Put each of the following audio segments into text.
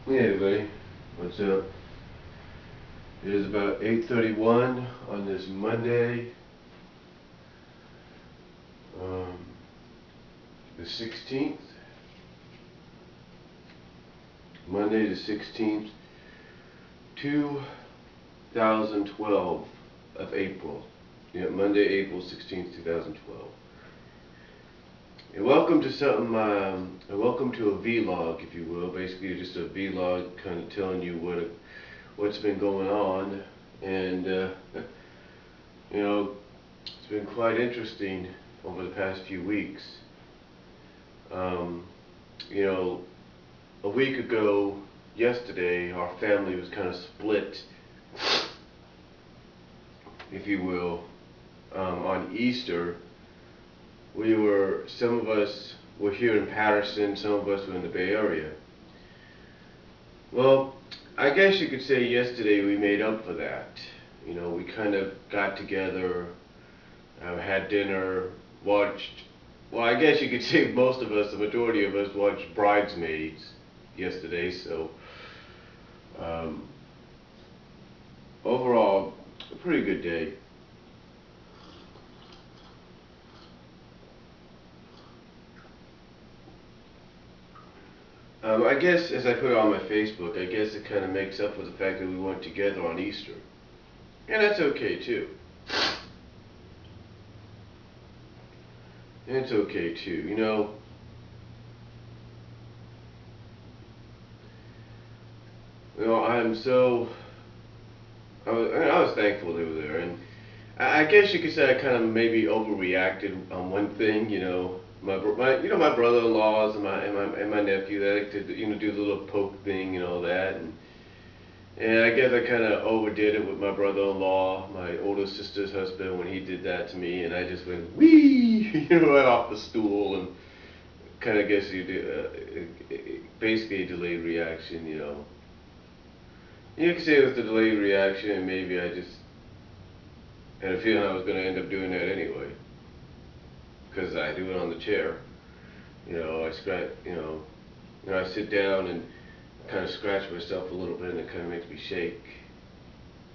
Hey everybody, what's up? It is about 8:31 on this Monday, um, the 16th. Monday the 16th, 2012 of April. Yeah, Monday, April 16th, 2012. And welcome to welcome to a vlog, if you will. Basically, just a vlog, kind of telling you what's been going on, and it's been quite interesting over the past few weeks. Um, you know, a week ago, yesterday, our family was kind of split, if you will, on Easter. Some of us were here in Patterson, some of us were in the Bay Area. Well, I guess you could say yesterday we made up for that. We kind of got together, had dinner, watched, well, I guess you could say most of us, the majority of us, watched Bridesmaids yesterday, so um, overall, a pretty good day. I guess as I put it on my Facebook, I guess it kind of makes up for the fact that we weren't together on Easter. And that's okay too. It's okay too. I'm so. I was thankful they were there, and I guess you could say I kind of maybe overreacted on one thing. My brother-in-laws and my nephew, they like to do the little poke thing and all that, and I guess I kind of overdid it with my brother-in-law, my older sister's husband, when he did that to me, and I just went wee, right off the stool, and kind of guess you do basically a delayed reaction. You could say it was a delayed reaction, and maybe I just had a feeling I was going to end up doing that anyway, because I do it on the chair. I scratch, I sit down and kind of scratch myself a little bit, and it kind of makes me shake.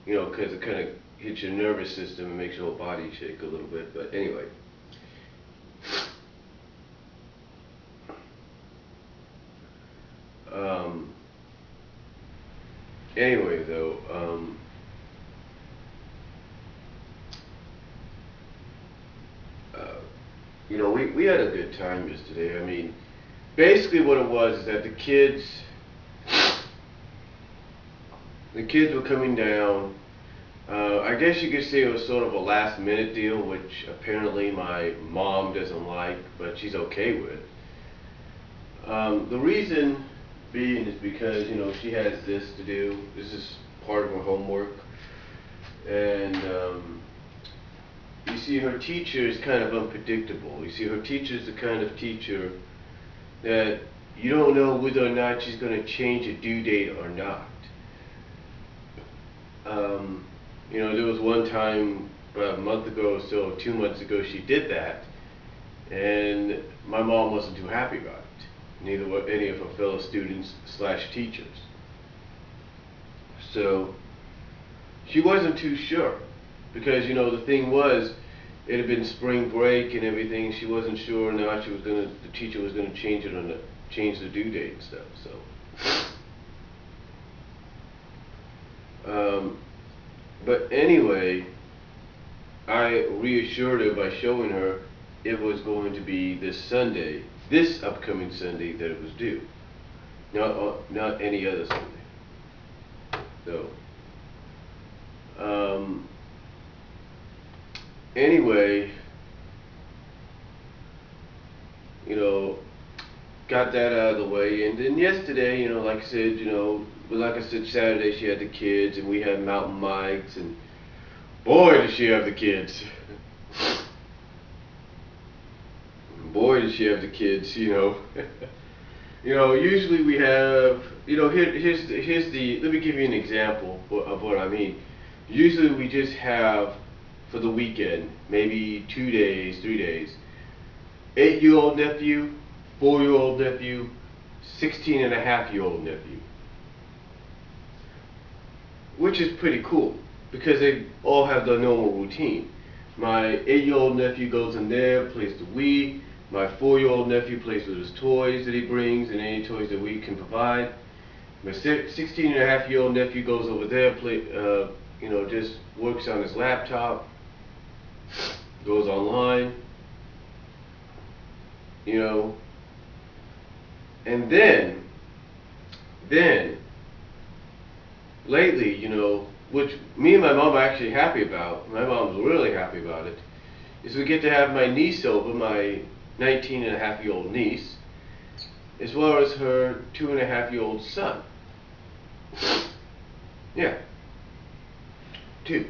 Because it kind of hits your nervous system and makes your whole body shake a little bit. But anyway. Um, anyway, though, we had a good time yesterday. I mean, basically what it was is that the kids were coming down. I guess you could say it was sort of a last minute deal, which apparently my mom doesn't like, but she's okay with. The reason being is because, she has this to do. This is part of her homework. And, you see, her teacher is kind of unpredictable. You see, her teacher is the kind of teacher that you don't know whether or not she's going to change a due date or not. There was one time about a month ago or so, 2 months ago, she did that, and my mom wasn't too happy about it. Neither were any of her fellow students / teachers. So she wasn't too sure, because the thing was, it had been spring break and everything. She wasn't sure now the teacher was gonna change the due date and stuff. So. But anyway, I reassured her by showing her it was going to be this upcoming Sunday, that it was due, not any other Sunday. So, anyway, got that out of the way, and then yesterday, like I said, Saturday she had the kids, and we had mountain bikes, and boy, did she have the kids. Boy, did she have the kids. Usually we have, let me give you an example of what I mean. Usually we just have, for the weekend, maybe 2 days, 3 days, 8-year-old nephew, 4-year-old nephew, 16 and a half year old nephew. which is pretty cool because they all have their normal routine. My 8-year-old nephew goes in there, plays the Wii. My 4-year-old nephew plays with his toys that he brings and any toys that we can provide. My 16-and-a-half-year-old nephew goes over there, just works on his laptop, goes online, and then lately, which me and my mom are actually happy about, my mom's really happy about it, is we get to have my niece over, my 19-and-a-half-year-old niece, as well as her 2-and-a-half-year-old son. Yeah. 2.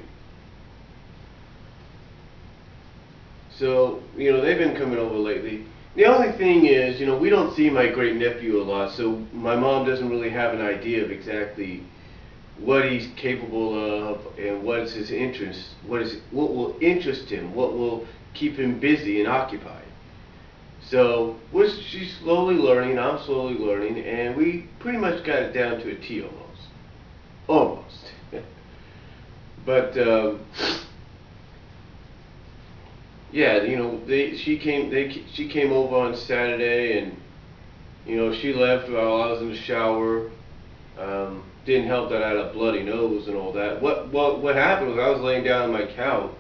So, they've been coming over lately. The only thing is, we don't see my great nephew a lot, so my mom doesn't really have an idea of exactly what he's capable of and what is his interest, what will interest him, what will keep him busy and occupied. So she's slowly learning, I'm slowly learning, and we pretty much got it down to a T almost. But yeah, she came over on Saturday, and she left while I was in the shower. Didn't help that I had a bloody nose and all that. What happened was I was laying down on my couch,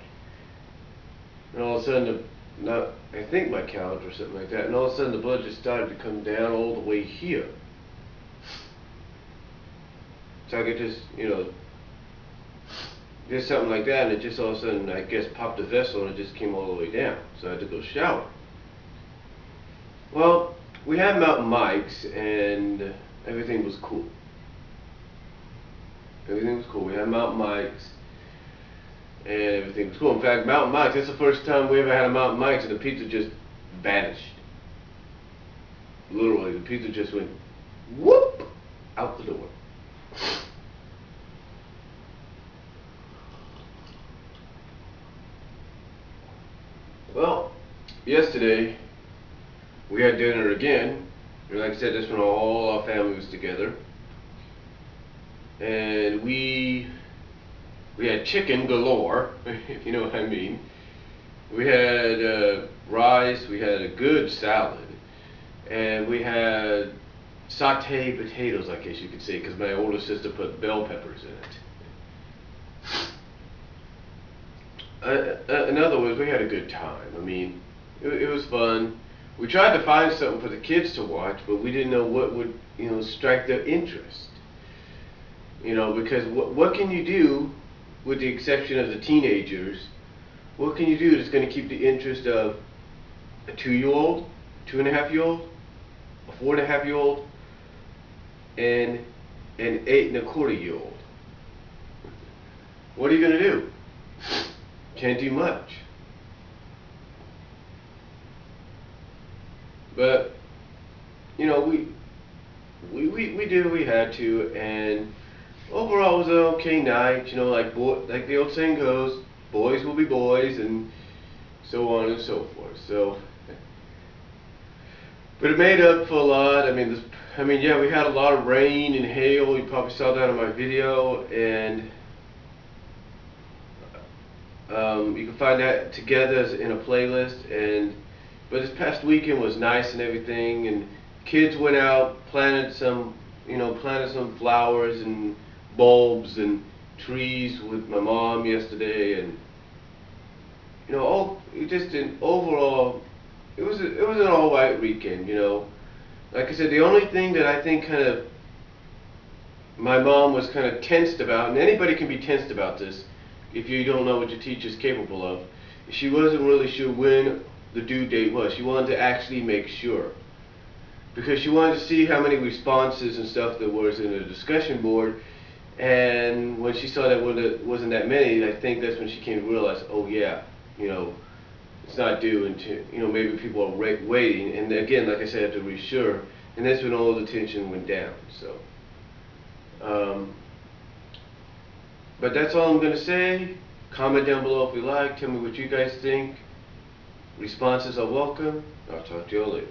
and all of a sudden, I think my couch or something like that, and all of a sudden the blood just started to come down all the way here. So I could just, did something like that, and it just all of a sudden, I guess, popped the vessel, and it just came all the way down. So I had to go shower. Well, we had Mountain Mike's, and everything was cool. Everything was cool. We had Mountain Mike's, and everything was cool. In fact, Mountain Mike's, that's the first time we ever had a Mountain Mike's, and the pizza just vanished. Literally, the pizza just went whoop out the door. Well, yesterday we had dinner again. And like I said, this one all our family was together, and we had chicken galore, if you know what I mean. We had rice, we had a good salad, and we had sauteed potatoes, I guess you could say, because my older sister put bell peppers in it. In other words, we had a good time. I mean, it was fun. We tried to find something for the kids to watch, but we didn't know what would, strike their interest. Because what can you do, with the exception of the teenagers, what can you do that's going to keep the interest of a 2-year-old, 2-and-a-half-year-old, a 4-and-a-half-year-old, and an 8-and-a-quarter-year-old? What are you going to do? Can't do much. But we did what we had to, and overall it was an okay night. Like the old saying goes, boys will be boys, and so on and so forth. So, but it made up for a lot. Yeah, we had a lot of rain and hail. You probably saw that in my video, and you can find that together in a playlist. But this past weekend was nice and everything, and kids went out, planted some flowers and bulbs and trees with my mom yesterday, and overall, it was an all right weekend. Like I said, the only thing that I think kind of my mom was kind of tensed about, and anybody can be tensed about this if you don't know what your teacher's capable of, she wasn't really sure when the due date was. She wanted to actually make sure, because she wanted to see how many responses and stuff there was in the discussion board, and when she saw that it wasn't that many, I think that's when she came to realize, oh yeah, it's not due until, maybe people are waiting, and again, like I said, I have to reassure, and that's when all the tension went down. So but that's all I'm going to say. Comment down below if you like. Tell me what you guys think. Responses are welcome. I'll talk to you all later.